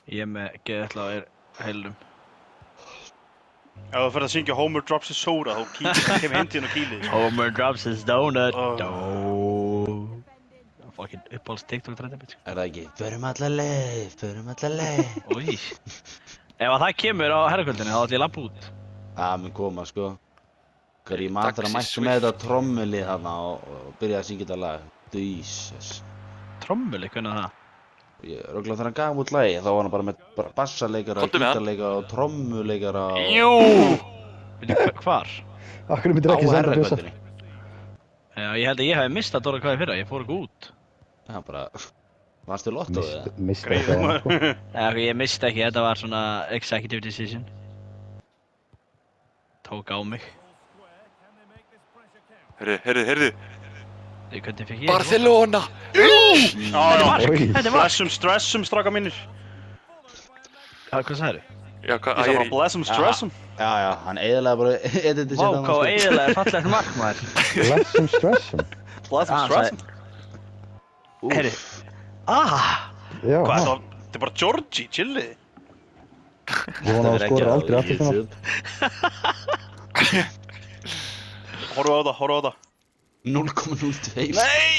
Ég með geðallega heilum. Ef þú ferð að syngja Homer Drops His Soda, þá kemur heimtíðin og kýlið. Homer drops his donut. Oh. Fucking uppáhalds TikTok-trendið mitt. Það ekki? Förum alla leið. Új. Ef að það kemur á herrakvöldinu, þá ætlum ég að labba út. Það mun koma, sko. Hver ég maður að mættu með þetta trommulið þarna og byrja að syngja þetta lag. Jesus. Trommuli, hvernig það? Röglega þegar hann gaf út lagi, þá var hann bara með bassaleikara, gítarleikara og trommuleikara og... Jú! Veitu, hvar? Akkur myndir ekki senda Bjössa. Já, ég held að ég hef mistað Dóra hvað í fyrra, ég fór ekki út. Já, bara... Varstu lotto eða? Mista Greið það, maður. sko. Já, ég misti ekki, þetta var svona executive decision. Tók á mig. Heyrðu. Hvernig fekk ég Barcelona! Já, mark. Oj. Þetta er mark. Stressum, stráka mínir. Hvað sagðirðu? Já, Ég sagði bara blessum, stressum. Já, hann eiginlega bara editið Vá, hvað eiginlega fallegt mark, maður. Blessum stressum. Blessum, Ah, stressum. Herri. Já, Hvað, þetta er bara Georgie, chillið. ég vona að það skora aldrei aftur svona. Horfa á það. 0,02. Nei!